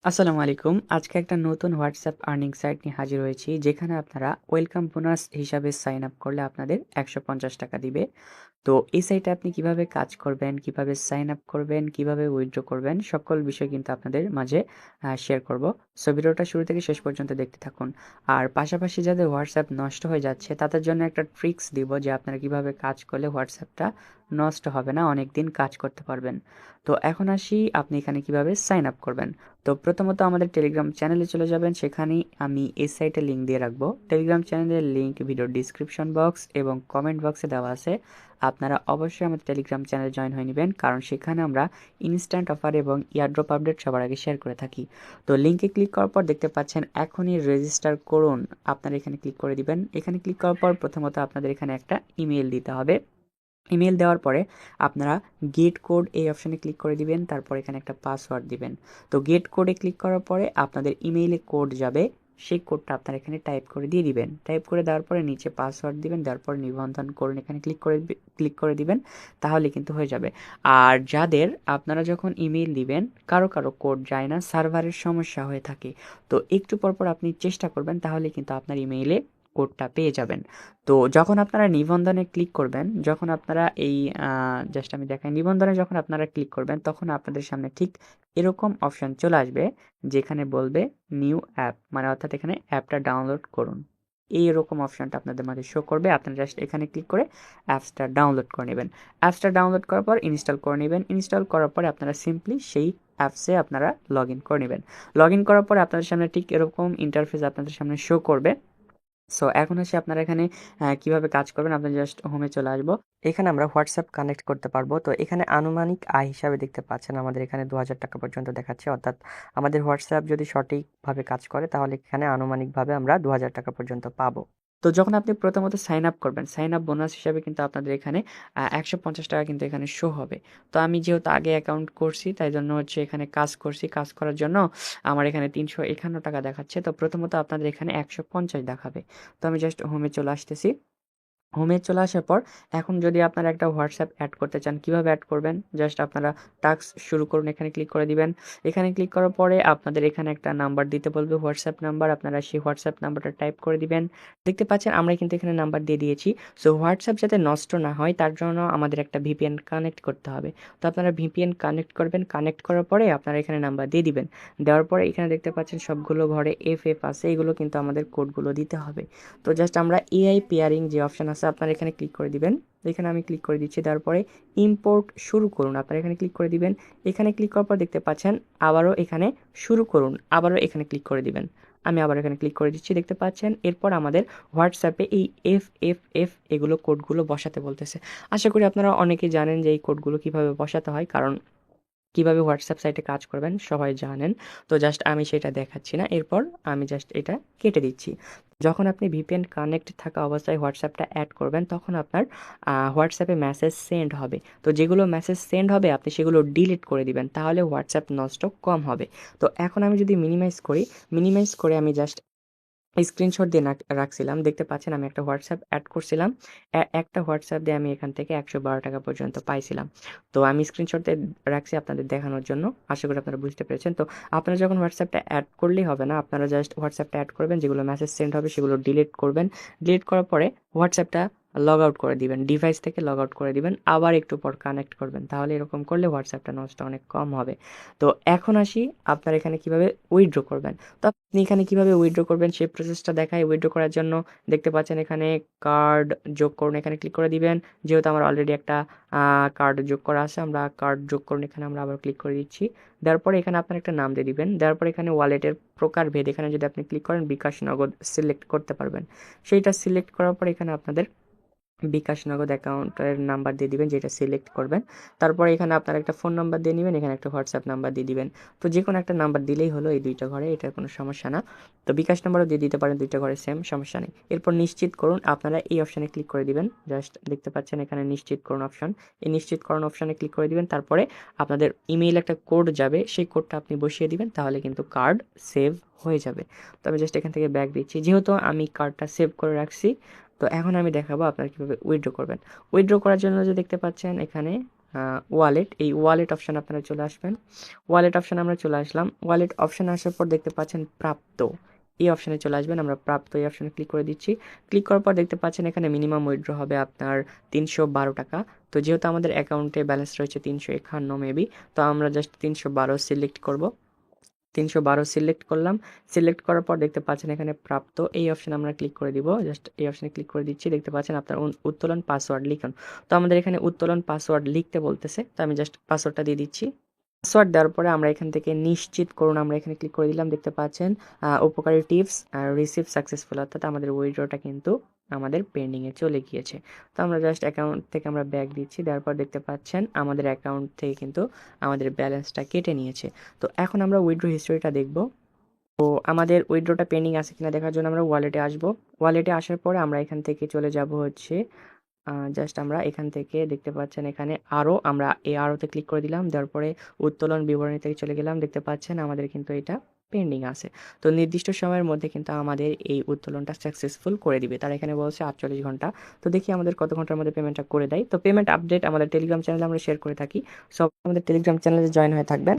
আসসালামু আলাইকুম। আজকে একটা নতুন হোয়াটসঅ্যাপ আর্নিং সাইট নিয়ে হাজির হয়েছি, যেখানে আপনারা ওয়েলকাম বোনাস হিসাবে সাইন আপ করলে আপনাদের ৳১৫০ দিবে। তো এই সাইটে আপনি কিভাবে কাজ করবেন, কিভাবে সাইন আপ করবেন, কিভাবে উইথড্র করবেন, সকল বিষয় কিন্তু আপনাদের মাঝে শেয়ার করব। সো ভিডিওটা শুরু থেকে শেষ পর্যন্ত দেখতে থাকুন। আর পাশাপাশি যাদের হোয়াটসঅ্যাপ নষ্ট হয়ে যাচ্ছে তাদের জন্য একটা ট্রিক্স দিব, যে আপনারা কিভাবে কাজ করলে হোয়াটসঅ্যাপটা নষ্ট হবে না, অনেক দিন কাজ করতে পারবেন। তো এখন আসি আপনি এখানে কিভাবে সাইন আপ করবেন। তো প্রথমত আমাদের টেলিগ্রাম চ্যানেলে চলে যাবেন, সেখানেই আমি এই সাইটের লিঙ্ক দিয়ে রাখবো। টেলিগ্রাম চ্যানেলের লিঙ্ক ভিডিওর ডিসক্রিপশন বক্স এবং কমেন্ট বক্সে দেওয়া আছে। আপনারা অবশ্যই আমাদের টেলিগ্রাম চ্যানেলে জয়েন হয়ে নেবেন, কারণ সেখানে আমরা ইনস্ট্যান্ট অফার এবং ইয়ারড্রপ আপডেট সবার আগে শেয়ার করে থাকি। তো লিঙ্কে ক্লিক করার পর দেখতে পাচ্ছেন এখনই রেজিস্টার করুন, আপনারা এখানে ক্লিক করে দিবেন। এখানে ক্লিক করার পর প্রথমত আপনাদের এখানে একটা ইমেল দিতে হবে। ইমেল দেওয়ার পরে আপনারা গেট কোড এই অপশানে ক্লিক করে দিবেন, তারপর এখানে একটা পাসওয়ার্ড দিবেন। তো গেট কোডে ক্লিক করার পরে আপনাদের ইমেইলে কোড যাবে, সেই কোডটা আপনারা এখানে টাইপ করে দিয়ে দিবেন। টাইপ করে দেওয়ার পরে নিচে পাসওয়ার্ড দিবেন, দেওয়ার পরে নিবন্ধন করুন এখানে ক্লিক করে দিবেন, তাহলে কিন্তু হয়ে যাবে। আর যাদের আপনারা যখন ইমেইল দিবেন কারো কারো কোড যায় না, সার্ভারের সমস্যা হয়ে থাকে, তো একটু পরপর আপনি চেষ্টা করবেন, তাহলে কিন্তু আপনার ইমেইলে কোডটা পেয়ে যাবেন। তো যখন আপনারা নিবন্ধনে ক্লিক করবেন, যখন আপনারা এই জাস্ট আমি দেখাই, নিবন্ধনে যখন আপনারা ক্লিক করবেন তখন আপনাদের সামনে ঠিক এরকম অপশন চলে আসবে, যেখানে বলবে নিউ অ্যাপ, মানে অর্থাৎ এখানে অ্যাপটা ডাউনলোড করুন। এইরকম অপশনটা আপনাদের মাঝে শো করবে, আপনারা জাস্ট এখানে ক্লিক করে অ্যাপসটা ডাউনলোড করে নেবেন। অ্যাপসটা ডাউনলোড করার পর ইনস্টল করে নেবেন। ইনস্টল করার পরে আপনারা সিম্পলি সেই অ্যাপসে আপনারা লগ ইন করে নেবেন। লগ ইন করার পরে আপনাদের সামনে ঠিক এরকম ইন্টারফেস আপনাদের সামনে শো করবে। সো এখন হচ্ছে আপনারা এখানে কিভাবে কাজ করবেন, আপনি জাস্ট হোমে চলে আসবো। এখানে আমরা হোয়াটসঅ্যাপ কানেক্ট করতে পারবো। তো এখানে আনুমানিক আয় হিসাবে দেখতে পাচ্ছেন আমাদের এখানে ৳২,০০০ পর্যন্ত দেখাচ্ছে, অর্থাৎ আমাদের হোয়াটসঅ্যাপ যদি সঠিকভাবে কাজ করে তাহলে এখানে আনুমানিকভাবে আমরা ৳২,০০০ পর্যন্ত পাবো। তো যখন আপনি প্রথমত সাইন আপ করবেন, সাইন আপ বোনাস হিসাবে কিন্তু আপনাদের এখানে ৳১৫০ কিন্তু এখানে শো হবে। তো আমি যেহেতু আগে অ্যাকাউন্ট করছি তাই জন্য হচ্ছে এখানে কাজ করছি। কাজ করার জন্য আমার এখানে ৳৩৫১ দেখাচ্ছে। তো প্রথমত আপনাদের এখানে ১৫০ দেখাবে। তো আমি জাস্ট হোমে চলে আসতেছি। হোমে চলে আসার পর এখন যদি আপনারা একটা হোয়াটসঅ্যাপ অ্যাড করতে চান, কিভাবে অ্যাড করবেন? জাস্ট আপনারা টাস্ক শুরু করুন, এখানে ক্লিক করে দিবেন। এখানে ক্লিক করার পরে আপনাদের এখানে একটা নাম্বার দিতে বলবে, হোয়াটসঅ্যাপ নাম্বার। আপনারা সেই হোয়াটসঅ্যাপ নাম্বারটা টাইপ করে দিবেন। দেখতে পাচ্ছেন আমরা কিন্তু এখানে নাম্বার দিয়ে দিয়েছি। সো হোয়াটসঅ্যাপ যাতে নষ্ট না হয় তার জন্য আমাদের একটা ভিপিএন কানেক্ট করতে হবে। তো আপনারা ভিপিএন কানেক্ট করবেন। কানেক্ট করার পরে আপনারা এখানে নাম্বার দিয়ে দিবেন। দেওয়ার পরে এখানে দেখতে পাচ্ছেন সবগুলো ঘরে এফ আছে, এগুলো কিন্তু আমাদের কোডগুলো দিতে হবে। তো জাস্ট আমরা এআই পেয়ারিং যে অপশন আছে আপনারা এখানে ক্লিক করে দিবেন। এখানে আমি ক্লিক করে দিচ্ছি, দেওয়ার পরে ইম্পোর্ট শুরু করুন আপনারা এখানে ক্লিক করে দিবেন। এখানে ক্লিক করার পর দেখতে পাচ্ছেন আবারও এখানে শুরু করুন, আবারও এখানে ক্লিক করে দিবেন। আমি আবার এখানে ক্লিক করে দিচ্ছি, দেখতে পাচ্ছেন এরপর আমাদের হোয়াটসঅ্যাপে এই এফ এগুলো কোডগুলো বসাতে বলতেছে। আশা করি আপনারা অনেকেই জানেন যে এই কোডগুলো কিভাবে বসাতে হয়, কারণ কিভাবে হোয়াটসঅ্যাপ সাইটে কাজ করবেন সবাই জানেন। তো জাস্ট আমি সেটা দেখাচ্ছি না। এরপর আমি জাস্ট এটা কেটে দিচ্ছি। যখন আপনি ভিপিএন কানেক্ট থাকা অবস্থায় হোয়াটসঅ্যাপটা অ্যাড করবেন তখন আপনার হোয়াটসঅ্যাপে মেসেজ সেন্ড হবে। তো যেগুলো মেসেজ সেন্ড হবে আপনি সেগুলো ডিলিট করে দিবেন, তাহলে হোয়াটসঅ্যাপ নষ্ট কম হবে। তো এখন আমি যদি মিনিমাইজ করি, মিনিমাইজ করে আমি জাস্ট স্ক্রিনশট দিয়ে রাখছিলাম। দেখতে পাচ্ছেন আমি একটা হোয়াটসঅ্যাপ এড করছিলাম। একটা হোয়াটসঅ্যাপ দিয়ে আমি এখান থেকে ৳১১২ পর্যন্ত পাইছিলাম। তো আমি স্ক্রিনশট দিয়ে রাখছি আপনাদের দেখানোর জন্য। আশা করি আপনারা বুঝতে পেরেছেন। তো আপনারা যখন হোয়াটসঅ্যাপটা এড করলেই হবে না, আপনারা জাস্ট হোয়াটসঅ্যাপটা এড করবেন, যেগুলো মেসেজ সেন্ড হবে সেগুলো ডিলিট করবেন। ডিলিট করার পরে হোয়াটসঅ্যাপটা লগ আউট করে দিবেন। ডিভাইস থেকে লগ আউট করে দিবেন। আবার একটু পর কানেক্ট করবেন। তাহলে এরকম করলে হোয়াটসঅ্যাপটা নষ্ট অনেক কম হবে। তো এখন আসি আপনারা এখানে কিভাবে উইথড্র করবেন। তো আপনি এখানে কিভাবে উইথড্র করবেন সেই প্রসেসটা দেখাই। উইথড্র করার জন্য দেখতে পাচ্ছেন এখানে কার্ড যোগ করুন, এখানে ক্লিক করে দিবেন। যেহেতু আমার অলরেডি একটা কার্ড যোগ করা আছে, আমরা কার্ড যোগ করুন, এখানে আমরা আবার ক্লিক করে দিচ্ছি। দেওয়ার পরে এখানে আপনার একটা নাম দিয়ে দিবেন। দেওয়ার পরে এখানে ওয়ালেটের প্রকারভেদ এখানে যদি আপনি ক্লিক করেন বিকাশ, নগদ সিলেক্ট করতে পারবেন। সেইটা সিলেক্ট করার পরে এখানে আপনাদের বিকাশ, নগদ অ্যাকাউন্টের নাম্বার দিয়ে দিবেন, যেটা সিলেক্ট করবেন। তারপরে এখানে আপনার একটা ফোন নাম্বার দিয়ে নিবেন, এখানে একটা হোয়াটসঅ্যাপ নাম্বার দিয়ে দিবেন। তো যেকোনো একটা নাম্বার দিলেই হলো এই ২টা ঘরে, এটার কোনো সমস্যা না। তো বিকাশ নাম্বারও দিয়ে দিতে পারেন, ২টা ঘরে সেম, সমস্যা নেই। এরপর নিশ্চিত করুন, আপনারা এই অপশানে ক্লিক করে দিবেন। জাস্ট দেখতে পাচ্ছেন এখানে নিশ্চিত করুন অপশন। এই নিশ্চিত করুন অপশানে ক্লিক করে দিবেন। তারপরে আপনাদের ইমেইলে একটা কোড যাবে, সেই কোডটা আপনি বসিয়ে দিবেন, তাহলে কিন্তু কার্ড সেভ হয়ে যাবে। তো আমি জাস্ট এখান থেকে ব্যাক দিচ্ছি, যেহেতু আমি কার্ডটা সেভ করে রাখছি। তো এখন আমি দেখাবো আপনারা কীভাবে উইথড্র করবেন। উইথড্র করার জন্য যে দেখতে পাচ্ছেন এখানে ওয়ালেট, এই ওয়ালেট অপশান আপনারা চলে আসবেন। ওয়ালেট অপশান আমরা চলে আসলাম। ওয়ালেট অপশানে আসার পর দেখতে পাচ্ছেন প্রাপ্ত, এই অপশানে চলে আসবেন। আমরা প্রাপ্ত এই অপশানে ক্লিক করে দিচ্ছি। ক্লিক করার পর দেখতে পাচ্ছেন এখানে মিনিমাম উইথড্র হবে আপনার 312 টাকা। তো যেহেতু আমাদের অ্যাকাউন্টে ব্যালেন্স রয়েছে 351 মেবি, তো আমরা জাস্ট 312 সিলেক্ট করব। 312 সিলেক্ট করলাম। সিলেক্ট করার পর দেখতে পাচ্ছেন এখানে প্রাপ্ত, এই অপশানে আমরা ক্লিক করে দিব। জাস্ট এই অপশানে ক্লিক করে দিচ্ছি। দেখতে পাচ্ছেন আপনার উত্তোলন পাসওয়ার্ড লিখুন। তো আমাদের এখানে উত্তোলন পাসওয়ার্ড লিখতে বলতেছে, তো আমি জাস্ট পাসওয়ার্ডটা দিয়ে দিচ্ছি। পাসওয়ার্ড দেওয়ার পরে আমরা এখান থেকে নিশ্চিত করুন, আমরা এখানে ক্লিক করে দিলাম। দেখতে পাচ্ছেন উপকারী টিপস রিসিভ সাকসেসফুল, অর্থাৎ আমাদের উইথড্রটা কিন্তু আমাদের পেন্ডিংয়ে চলে গিয়েছে। তো আমরা জাস্ট অ্যাকাউন্ট থেকে আমরা ব্যাক দিচ্ছি। দেওয়ার পর দেখতে পাচ্ছেন আমাদের অ্যাকাউন্ট থেকে কিন্তু আমাদের ব্যালেন্সটা কেটে নিয়েছে। তো এখন আমরা উইথড্র হিস্টোরিটা দেখব। তো আমাদের উইথড্রটা পেন্ডিং আছে কিনা দেখার জন্য আমরা ওয়ালেটে আসব। ওয়ালেটে আসার পরে আমরা এখান থেকে চলে যাব হচ্ছে জাস্ট আমরা এখান থেকে দেখতে পাচ্ছেন এখানে আমরা এই আরোতে ক্লিক করে দিলাম। দেওয়ার পরে উত্তোলন বিবরণী থেকে চলে গেলাম। দেখতে পাচ্ছেন আমাদের কিন্তু এটা পেন্ডিং আছে। তো নির্দিষ্ট সময়ের মধ্যে কিন্তু আমাদের এই উত্তোলনটা সাকসেসফুল করে দিবে। তারা এখানে বলছে 48 ঘন্টা। তো দেখি আমাদের কত ঘন্টার মধ্যে পেমেন্টটা করে দেয়। তো পেমেন্ট আপডেট আমাদের টেলিগ্রাম চ্যানেলে আমরা শেয়ার করে থাকি। সব আমাদের টেলিগ্রাম চ্যানেলে জয়েন হয়ে থাকবেন।